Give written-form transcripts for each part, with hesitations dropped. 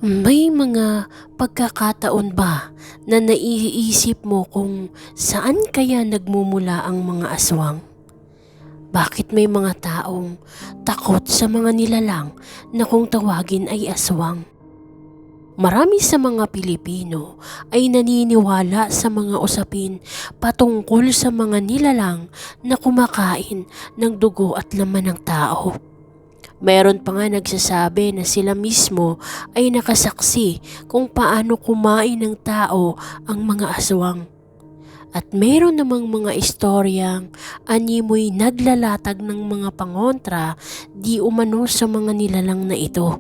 May mga pagkakataon ba na naiisip mo kung saan kaya nagmumula ang mga aswang? Bakit may mga taong takot sa mga nilalang na kung tawagin ay aswang? Marami sa mga Pilipino ay naniniwala sa mga usapin patungkol sa mga nilalang na kumakain ng dugo at laman ng tao. Meron pa nga nagsasabi na sila mismo ay nakasaksi kung paano kumain ng tao ang mga aswang. At meron namang mga istoryang animoy naglalatag ng mga pangontra di umano sa mga nilalang na ito.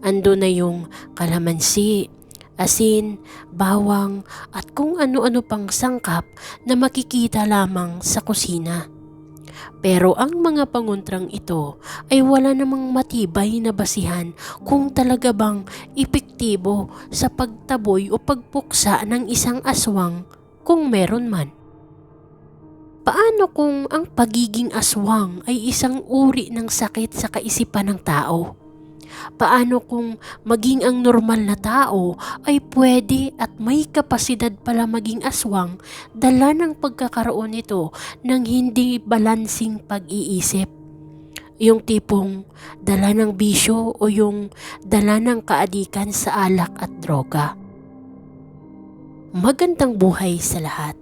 Ando na yung kalamansi, asin, bawang at kung ano-ano pang sangkap na makikita lamang sa kusina. Pero ang mga pangontrang ito ay wala namang matibay na basihan kung talaga bang epektibo sa pagtaboy o pagpuksa ng isang aswang kung meron man. Paano kung ang pagiging aswang ay isang uri ng sakit sa kaisipan ng tao? Paano kung maging ang normal na tao ay pwede at may kapasidad pala maging aswang dala ng pagkakaroon nito ng hindi balansing pag-iisip? Yung tipong dala ng bisyo o yung dala ng kaadikan sa alak at droga. Magandang buhay sa lahat.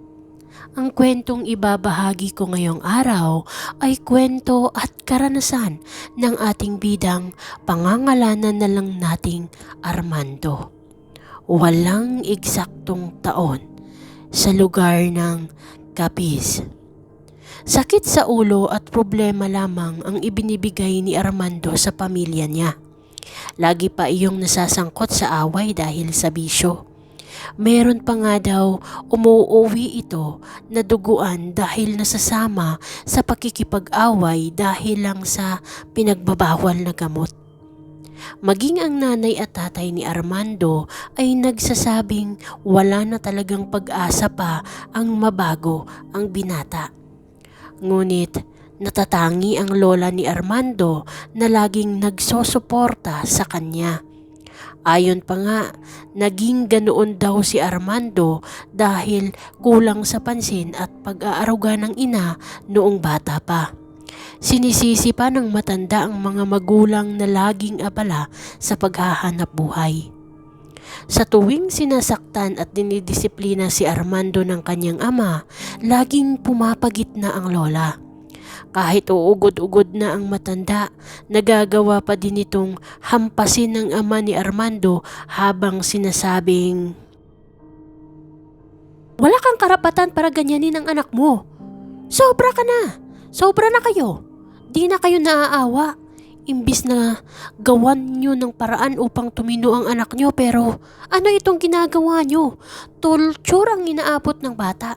Ang kwentong ibabahagi ko ngayong araw ay kwento at karanasan ng ating bidang pangangalanan na lang nating Armando. Walang eksaktong taon sa lugar ng Capiz. Sakit sa ulo at problema lamang ang ibinibigay ni Armando sa pamilya niya. Lagi pa iyong nasasangkot sa away dahil sa bisyo. Meron pa nga daw umuuwi ito na duguan dahil nasasama sa pakikipag-away dahil lang sa pinagbabawal na gamot. Maging ang nanay at tatay ni Armando ay nagsasabing wala na talagang pag-asa pa ang mabago ang binata. Ngunit natatangi ang lola ni Armando na laging nagsosuporta sa kanya. Ayon pa nga, naging ganoon daw si Armando dahil kulang sa pansin at pag-aaruga ng ina noong bata pa. Sinisisi pa ng matanda ang mga magulang na laging abala sa paghahanap buhay. Sa tuwing sinasaktan at dinidisiplina si Armando ng kanyang ama, laging pumapagitna ang lola. Kahit uugod-ugod na ang matanda, nagagawa pa din itong hampasin ng ama ni Armando habang sinasabing, "Wala kang karapatan para ganyanin ang anak mo. Sobra ka na. Sobra na kayo. Di na kayo naaawa. Imbis na gawan nyo ng paraan upang tumino ang anak nyo, pero ano itong ginagawa nyo? Torture ang inaabot ng bata.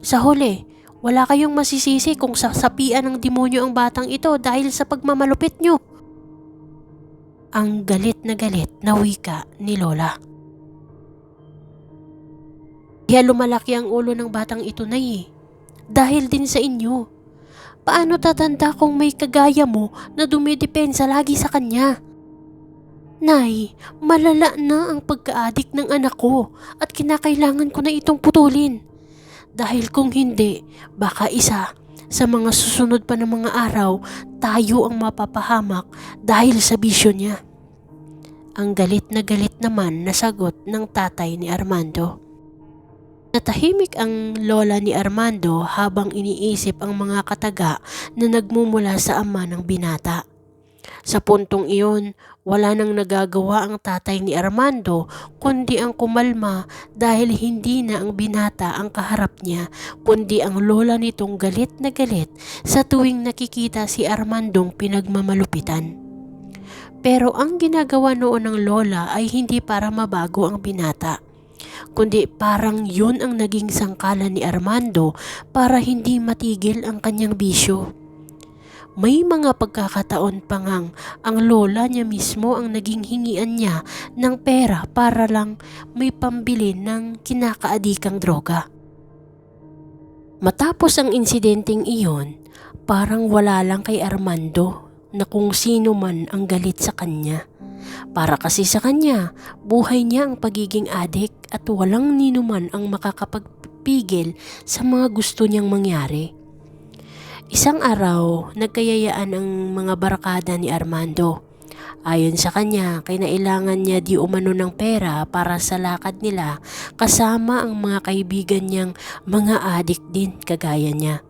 Sa huli, wala kayong masisisi kung sasapian ng demonyo ang batang ito dahil sa pagmamalupit nyo." Ang galit na wika ni Lola. Kaya lumalaki ang ulo ng batang ito, Nay. Dahil din sa inyo. Paano tatanda kung may kagaya mo na dumidepensa lagi sa kanya? Nay, malala na ang pagka-adik ng anak ko at kinakailangan ko na itong putulin. Dahil kung hindi, baka isa sa mga susunod pa ng mga araw, tayo ang mapapahamak dahil sa bisyo niya. Ang galit naman na sagot ng tatay ni Armando. Natahimik ang lola ni Armando habang iniisip ang mga kataga na nagmumula sa ama ng binata. Sa puntong iyon, wala nang nagagawa ang tatay ni Armando kundi ang kumalma dahil hindi na ang binata ang kaharap niya kundi ang lola nitong galit na galit sa tuwing nakikita si Armandong pinagmamalupitan. Pero ang ginagawa noon ng lola ay hindi para mabago ang binata, kundi parang yun ang naging sangkalan ni Armando para hindi matigil ang kanyang bisyo. May mga pagkakataon pa ngang ang lola niya mismo ang naging hingian niya ng pera para lang may pambili ng kinakaadikang droga. Matapos ang insidenteng iyon, parang wala lang kay Armando na kung sino man ang galit sa kanya. Para kasi sa kanya, buhay niya ang pagiging adik at walang ninuman ang makakapagpigil sa mga gusto niyang mangyari. Isang araw, nagkayayaan ang mga barkada ni Armando. Ayon sa kanya, kinailangan niya di umano ng pera para sa lakad nila kasama ang mga kaibigan niyang mga adik din kagaya niya.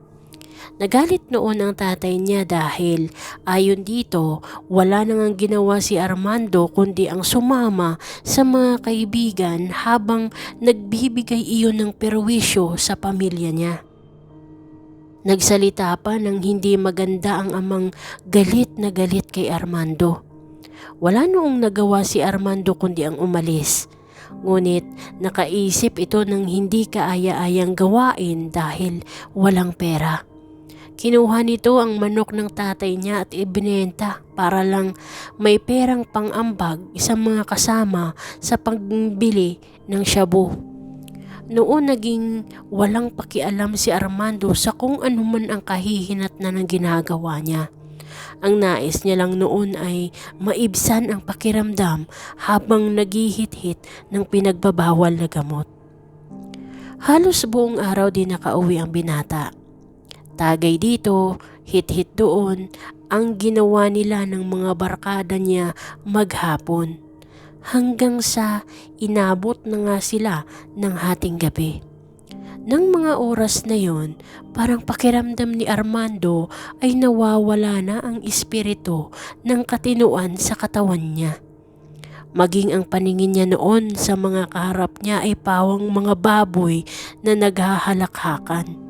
Nagalit noon ang tatay niya dahil ayon dito wala nang ginawa si Armando kundi ang sumama sa mga kaibigan habang nagbibigay iyon ng perwisyo sa pamilya niya. Nagsalita pa ng hindi maganda ang amang galit na galit kay Armando. Wala noong nagawa si Armando kundi ang umalis. Ngunit nakaisip ito ng hindi kaaya-ayang gawain dahil walang pera. Kinuha nito ang manok ng tatay niya at ibinenta para lang may perang pang-ambag sa mga kasama sa pagbili ng shabu. Noon naging walang pakialam si Armando sa kung anuman ang kahihinatnan ng ginagawa niya. Ang nais niya lang noon ay maibsan ang pakiramdam habang naghihit-hit ng pinagbabawal na gamot. Halos buong araw din nakauwi ang binata. Tagay dito, hit-hit doon, ang ginawa nila ng mga barkada niya maghapon. Hanggang sa inabot na nga sila ng hating gabi. Nang mga oras na yon, parang pakiramdam ni Armando ay nawawala na ang espiritu ng katinuan sa katawan niya. Maging ang paningin niya noon sa mga kaharap niya ay pawang mga baboy na naghahalakhakan.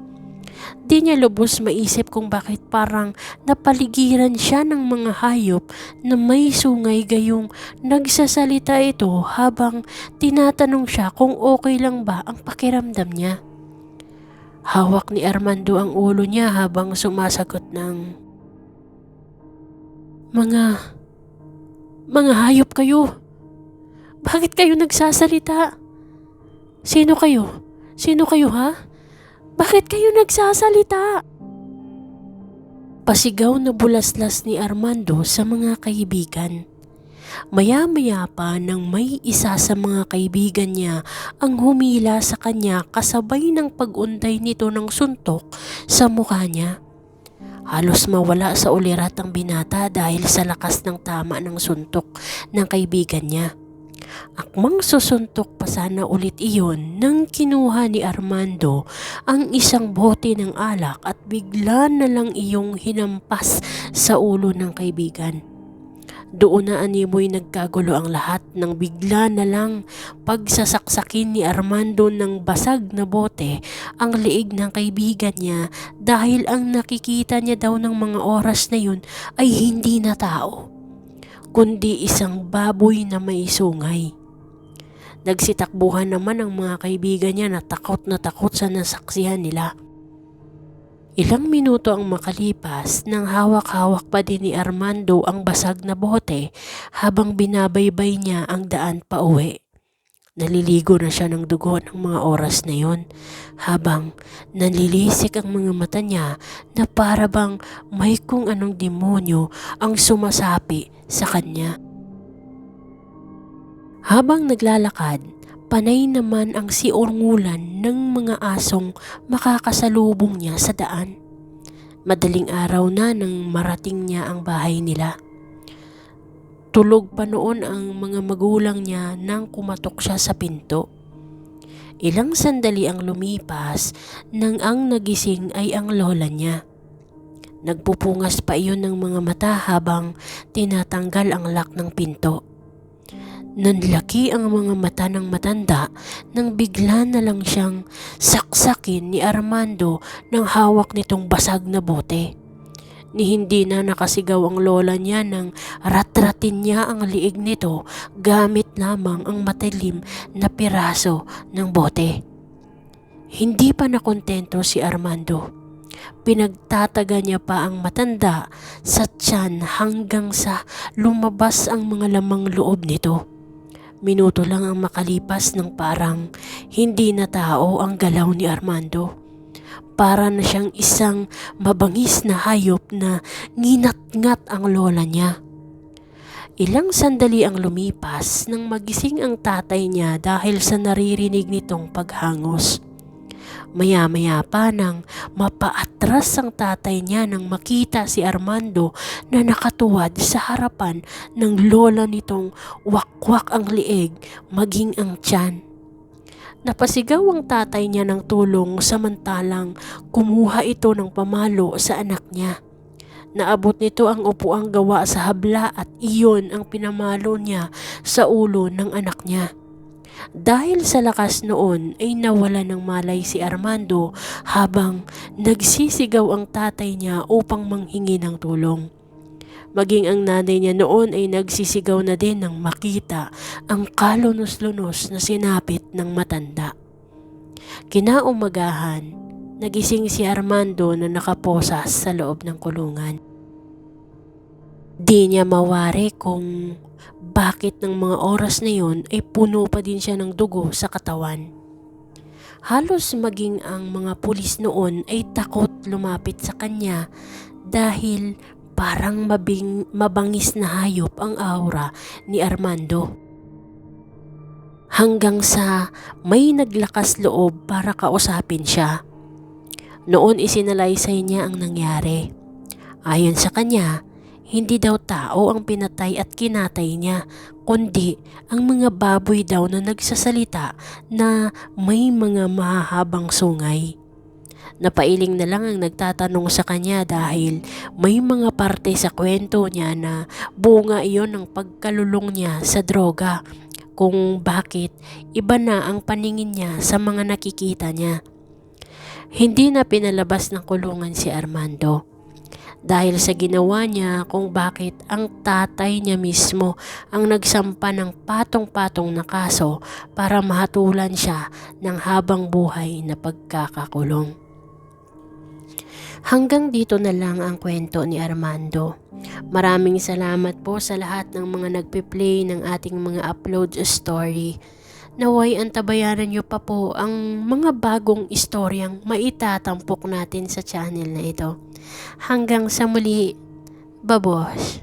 Di niya lubos maisip kung bakit parang napaligiran siya ng mga hayop na may sungay gayong nagsasalita ito habang tinatanong siya kung okay lang ba ang pakiramdam niya. Hawak ni Armando ang ulo niya habang sumasagot ng, Mga hayop kayo. Bakit kayo nagsasalita? Sino kayo? Sino kayo ha? Bakit kayo nagsasalita? Pasigaw na bulaslas ni Armando sa mga kaibigan. Maya-maya pa nang may isa sa mga kaibigan niya ang humila sa kanya kasabay ng pag-unday nito ng suntok sa mukha niya. Halos mawala sa ulirat ang binata dahil sa lakas ng tama ng suntok ng kaibigan niya. Akmang susuntok pa sana ulit iyon nang kinuha ni Armando ang isang bote ng alak at bigla na lang iyong hinampas sa ulo ng kaibigan. Doon na animoy nagkagulo ang lahat nang bigla na lang pagsasaksakin ni Armando ng basag na bote ang liig ng kaibigan niya dahil ang nakikita niya daw ng mga oras na yun ay hindi na tao, kundi isang baboy na may sungay. Nagsitakbuhan naman ang mga kaibigan niya na takot sa nasaksihan nila. Ilang minuto ang makalipas nang hawak-hawak pa din ni Armando ang basag na bote habang binabaybay niya ang daan pa uwi. Naliligo na siya ng dugo ng mga oras na yon habang nalilisik ang mga mata niya na para bang may kung anong demonyo ang sumasapi sa kanya. Habang naglalakad, panay naman ang siungulan ng mga asong makakasalubong niya sa daan. Madaling araw na nang marating niya ang bahay nila. Tulog pa noon ang mga magulang niya nang kumatok siya sa pinto. Ilang sandali ang lumipas nang ang nagising ay ang lola niya. Nagpupungas pa iyon ng mga mata habang tinatanggal ang lock ng pinto. Nanlaki ang mga mata ng matanda nang bigla na lang siyang saksakin ni Armando ng hawak nitong basag na bote. Ni hindi na nakasigaw ang lola niya nang ratratin niya ang liig nito gamit lamang ang matalim na piraso ng bote. Hindi pa nakontento si Armando. Pinagtataga niya pa ang matanda sa tiyan hanggang sa lumabas ang mga lamang loob nito. Minuto lang ang makalipas nang parang hindi na tao ang galaw ni Armando. Para na siyang isang mabangis na hayop na nginat-ngat ang lola niya. Ilang sandali ang lumipas nang magising ang tatay niya dahil sa naririnig nitong paghangos. Maya-maya pa nang mapaatras ang tatay niya nang makita si Armando na nakatuwad sa harapan ng lola nitong wakwak ang lieg maging ang tiyan. Napasigaw ang tatay niya ng tulong samantalang kumuha ito ng pamalo sa anak niya. Naabot nito ang upuang gawa sa habla at iyon ang pinamalo niya sa ulo ng anak niya. Dahil sa lakas noon ay nawala ng malay si Armando habang nagsisigaw ang tatay niya upang manghingi ng tulong. Maging ang nanay niya noon ay nagsisigaw na din nang makita ang kalunos-lunos na sinapit ng matanda. Kinaumagahan, nagising si Armando na nakaposas sa loob ng kulungan. Di niya mawari kung bakit ng mga oras na yon ay puno pa din siya ng dugo sa katawan. Halos maging ang mga pulis noon ay takot lumapit sa kanya dahil parang mabangis na hayop ang aura ni Armando. Hanggang sa may naglakas loob para kausapin siya. Noon isinalaysay niya ang nangyari. Ayon sa kanya, hindi daw tao ang pinatay at kinatay niya, kundi ang mga baboy daw na nagsasalita na may mga mahahabang sungay. Napailing na lang ang nagtatanong sa kanya dahil may mga parte sa kwento niya na bunga iyon ng pagkalulong niya sa droga, kung bakit iba na ang paningin niya sa mga nakikita niya. Hindi na pinalabas ng kulungan si Armando dahil sa ginawa niya kung bakit ang tatay niya mismo ang nagsampa ng patong-patong na kaso para mahatulan siya ng habang buhay na pagkakakulong. Hanggang dito na lang ang kwento ni Armando. Maraming salamat po sa lahat ng mga nagpe-play ng ating mga upload story. Naway antabayanan niyo pa po ang mga bagong istoryang maitatampok natin sa channel na ito. Hanggang sa muli, babos!